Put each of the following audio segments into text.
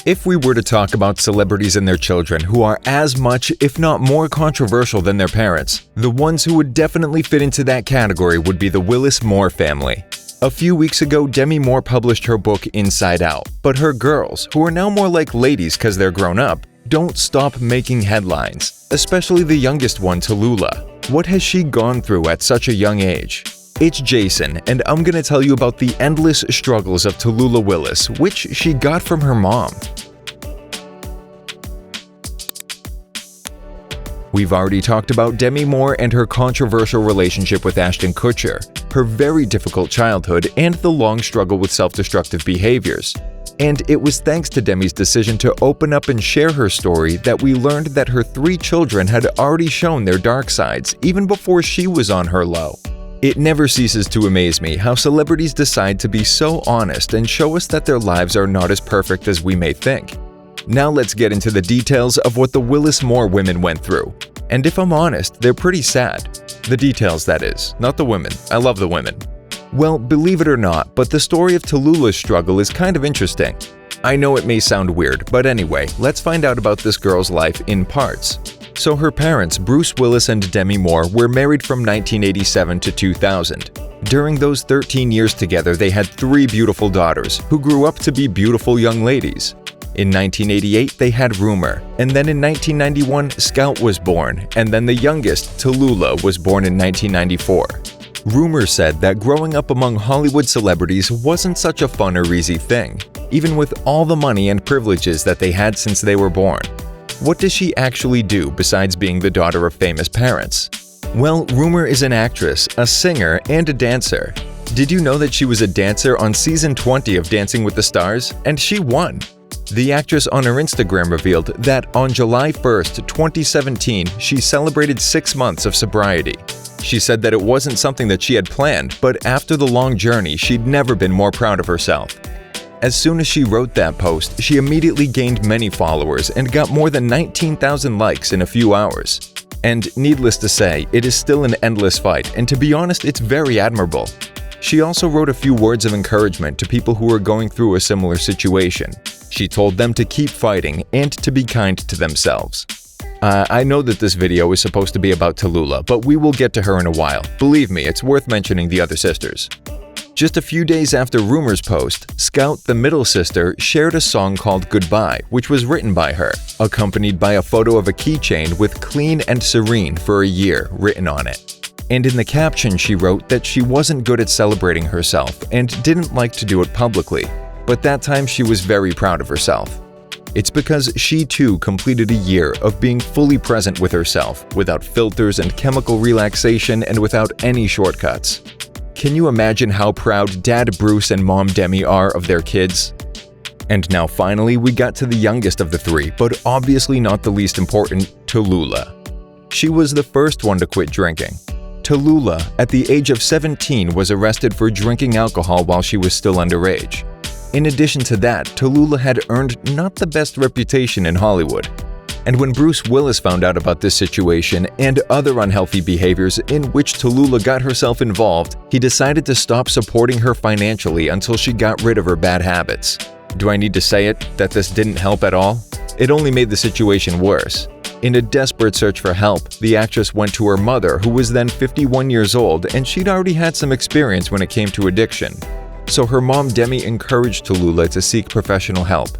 If we were to talk about celebrities and their children who are as much, if not more controversial than their parents, the ones who would definitely fit into that category would be the Willis-Moore family. A few weeks ago, Demi Moore published her book Inside Out, but her girls, who are now more like ladies because they're grown up, don't stop making headlines, especially the youngest one, Tallulah. What has she gone through at such a young age? It's Jason, and I'm gonna tell you about the endless struggles of Tallulah Willis, which she got from her mom. We've already talked about Demi Moore and her controversial relationship with Ashton Kutcher, her very difficult childhood, and the long struggle with self-destructive behaviors. And it was thanks to Demi's decision to open up and share her story that we learned that her 3 children had already shown their dark sides even before she was on her low. It never ceases to amaze me how celebrities decide to be so honest and show us that their lives are not as perfect as we may think. Now let's get into the details of what the Willis-Moore women went through. And if I'm honest, they're pretty sad. The details, that is, not the women. I love the women. Well, believe it or not, but the story of Tallulah's struggle is kind of interesting. I know it may sound weird, but anyway, let's find out about this girl's life in parts. So her parents, Bruce Willis and Demi Moore, were married from 1987 to 2000. During those 13 years together, they had 3 beautiful daughters, who grew up to be beautiful young ladies. In 1988, they had Rumor, and then in 1991, Scout was born, and then the youngest, Tallulah, was born in 1994. Rumor said that growing up among Hollywood celebrities wasn't such a fun or easy thing, even with all the money and privileges that they had since they were born. What does she actually do besides being the daughter of famous parents? Well, Rumor is an actress, a singer, and a dancer. Did you know that she was a dancer on season 20 of Dancing with the Stars? And she won! The actress on her Instagram revealed that on July 1st, 2017, she celebrated 6 months of sobriety. She said that it wasn't something that she had planned, but after the long journey, she'd never been more proud of herself. As soon as she wrote that post, she immediately gained many followers and got more than 19,000 likes in a few hours. And needless to say, it is still an endless fight, and to be honest, it's very admirable. She also wrote a few words of encouragement to people who are going through a similar situation. She told them to keep fighting and to be kind to themselves. I know that this video is supposed to be about Tallulah, but we will get to her in a while. Believe me, it's worth mentioning the other sisters. Just a few days after Rumor's post, Scout, the middle sister, shared a song called Goodbye, which was written by her, accompanied by a photo of a keychain with Clean and Serene for a year written on it. And in the caption she wrote that she wasn't good at celebrating herself and didn't like to do it publicly, but that time she was very proud of herself. It's because she too completed a year of being fully present with herself, without filters and chemical relaxation and without any shortcuts. Can you imagine how proud Dad Bruce and Mom Demi are of their kids? And now finally, we got to the youngest of the 3, but obviously not the least important, Tallulah. She was the first one to quit drinking. Tallulah, at the age of 17, was arrested for drinking alcohol while she was still underage. In addition to that, Tallulah had earned not the best reputation in Hollywood. And when Bruce Willis found out about this situation and other unhealthy behaviors in which Tallulah got herself involved, he decided to stop supporting her financially until she got rid of her bad habits. Do I need to say it, that this didn't help at all? It only made the situation worse. In a desperate search for help, the actress went to her mother, who was then 51 years old, and she'd already had some experience when it came to addiction. So her mom Demi encouraged Tallulah to seek professional help.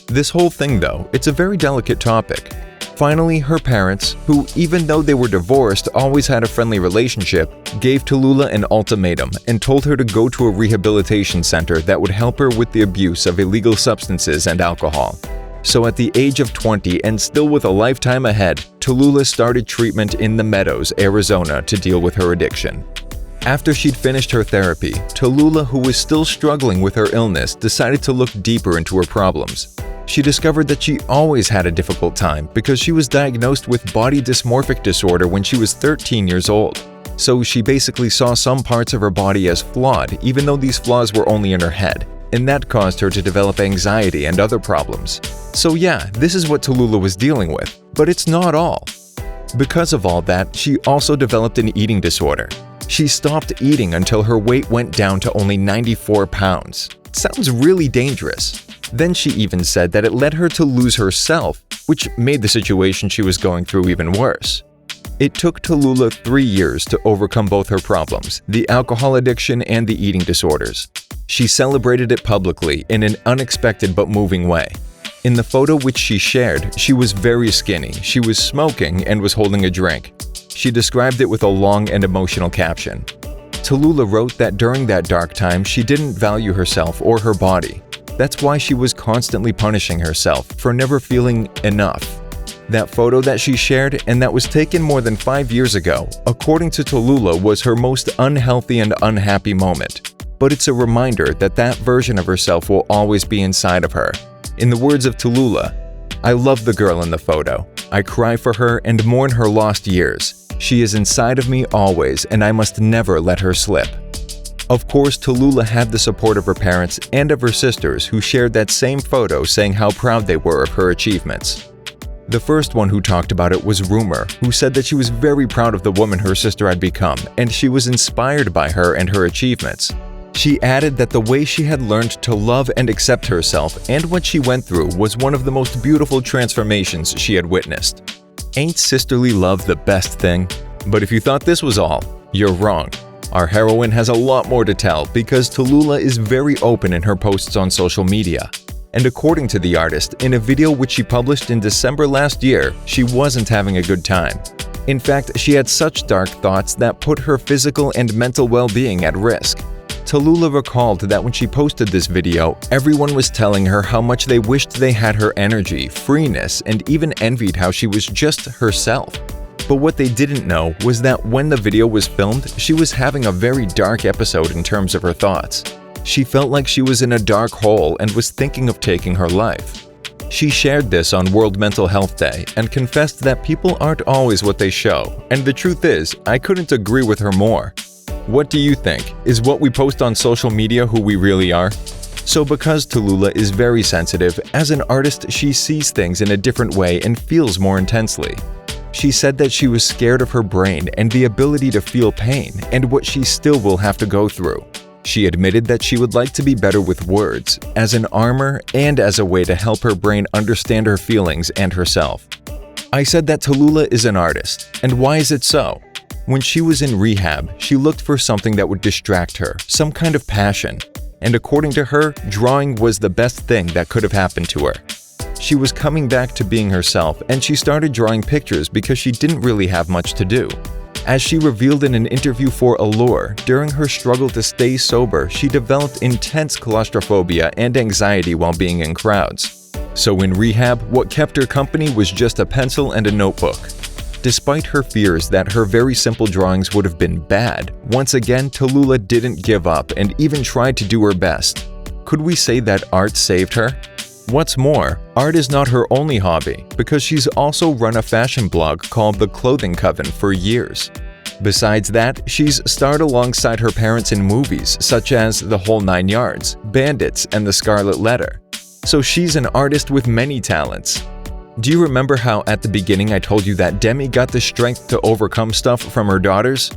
This whole thing though, it's a very delicate topic. Finally, her parents, who even though they were divorced always had a friendly relationship, gave Tallulah an ultimatum and told her to go to a rehabilitation center that would help her with the abuse of illegal substances and alcohol. So at the age of 20 and still with a lifetime ahead, Tallulah started treatment in the Meadows, Arizona to deal with her addiction. After she'd finished her therapy, Tallulah, who was still struggling with her illness, decided to look deeper into her problems. She discovered that she always had a difficult time because she was diagnosed with body dysmorphic disorder when she was 13 years old. So she basically saw some parts of her body as flawed, even though these flaws were only in her head, and that caused her to develop anxiety and other problems. So yeah, this is what Tallulah was dealing with, but it's not all. Because of all that, she also developed an eating disorder. She stopped eating until her weight went down to only 94 pounds. Sounds really dangerous. Then she even said that it led her to lose herself, which made the situation she was going through even worse. It took Tallulah 3 years to overcome both her problems, the alcohol addiction and the eating disorders. She celebrated it publicly in an unexpected but moving way. In the photo which she shared, she was very skinny, she was smoking, and was holding a drink. She described it with a long and emotional caption. Tallulah wrote that during that dark time, she didn't value herself or her body. That's why she was constantly punishing herself for never feeling enough. That photo that she shared, and that was taken more than 5 years ago, according to Tallulah, was her most unhealthy and unhappy moment. But it's a reminder that that version of herself will always be inside of her. In the words of Tallulah, "I love the girl in the photo. I cry for her and mourn her lost years. She is inside of me always, and I must never let her slip." Of course, Tallulah had the support of her parents and of her sisters, who shared that same photo saying how proud they were of her achievements. The first one who talked about it was Rumor, who said that she was very proud of the woman her sister had become, and she was inspired by her and her achievements. She added that the way she had learned to love and accept herself and what she went through was one of the most beautiful transformations she had witnessed. Ain't sisterly love the best thing? But if you thought this was all, you're wrong. Our heroine has a lot more to tell because Tallulah is very open in her posts on social media. And according to the artist, in a video which she published in December last year, she wasn't having a good time. In fact, she had such dark thoughts that put her physical and mental well-being at risk. Tallulah recalled that when she posted this video, everyone was telling her how much they wished they had her energy, freeness, and even envied how she was just herself. But what they didn't know was that when the video was filmed, she was having a very dark episode in terms of her thoughts. She felt like she was in a dark hole and was thinking of taking her life. She shared this on World Mental Health Day and confessed that people aren't always what they show, and the truth is, I couldn't agree with her more. What do you think? Is what we post on social media who we really are? So because Tallulah is very sensitive, as an artist she sees things in a different way and feels more intensely. She said that she was scared of her brain and the ability to feel pain and what she still will have to go through. She admitted that she would like to be better with words, as an armor and as a way to help her brain understand her feelings and herself. I said that Tallulah is an artist, and why is it so? When she was in rehab, she looked for something that would distract her, some kind of passion. And according to her, drawing was the best thing that could have happened to her. She was coming back to being herself, and she started drawing pictures because she didn't really have much to do. As she revealed in an interview for Allure, during her struggle to stay sober, she developed intense claustrophobia and anxiety while being in crowds. So in rehab, what kept her company was just a pencil and a notebook. Despite her fears that her very simple drawings would have been bad, once again Tallulah didn't give up and even tried to do her best. Could we say that art saved her? What's more, art is not her only hobby, because she's also run a fashion blog called The Clothing Coven for years. Besides that, she's starred alongside her parents in movies such as The Whole Nine Yards, Bandits, and The Scarlet Letter. So she's an artist with many talents. Do you remember how at the beginning I told you that Demi got the strength to overcome stuff from her daughters?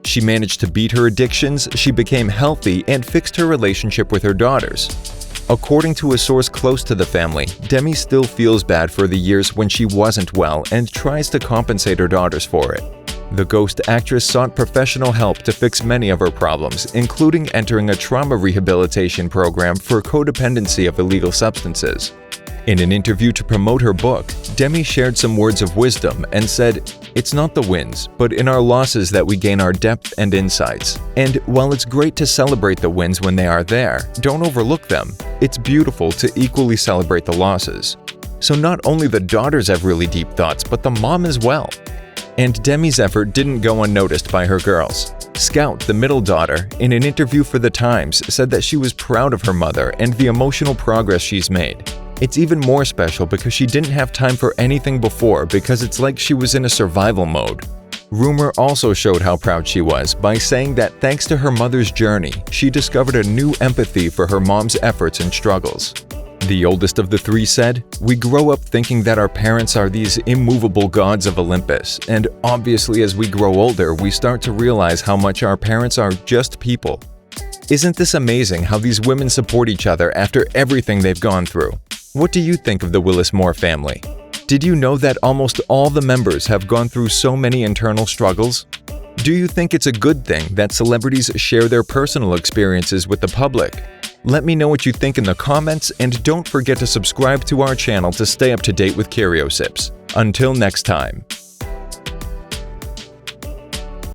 She managed to beat her addictions, she became healthy, and fixed her relationship with her daughters. According to a source close to the family, Demi still feels bad for the years when she wasn't well and tries to compensate her daughters for it. The Ghost actress sought professional help to fix many of her problems, including entering a trauma rehabilitation program for codependency of illegal substances. In an interview to promote her book, Demi shared some words of wisdom and said, "It's not the wins, but in our losses that we gain our depth and insights. And while it's great to celebrate the wins when they are there, don't overlook them. It's beautiful to equally celebrate the losses." So not only the daughters have really deep thoughts, but the mom as well. And Demi's effort didn't go unnoticed by her girls. Scout, the middle daughter, in an interview for The Times, said that she was proud of her mother and the emotional progress she's made. It's even more special because she didn't have time for anything before because it's like she was in a survival mode. Rumor also showed how proud she was by saying that thanks to her mother's journey, she discovered a new empathy for her mom's efforts and struggles. The oldest of the three said, "We grow up thinking that our parents are these immovable gods of Olympus, and obviously as we grow older, we start to realize how much our parents are just people." Isn't this amazing how these women support each other after everything they've gone through? What do you think of the Willis-Moore family? Did you know that almost all the members have gone through so many internal struggles? Do you think it's a good thing that celebrities share their personal experiences with the public? Let me know what you think in the comments, and don't forget to subscribe to our channel to stay up to date with Curiosips. Until next time.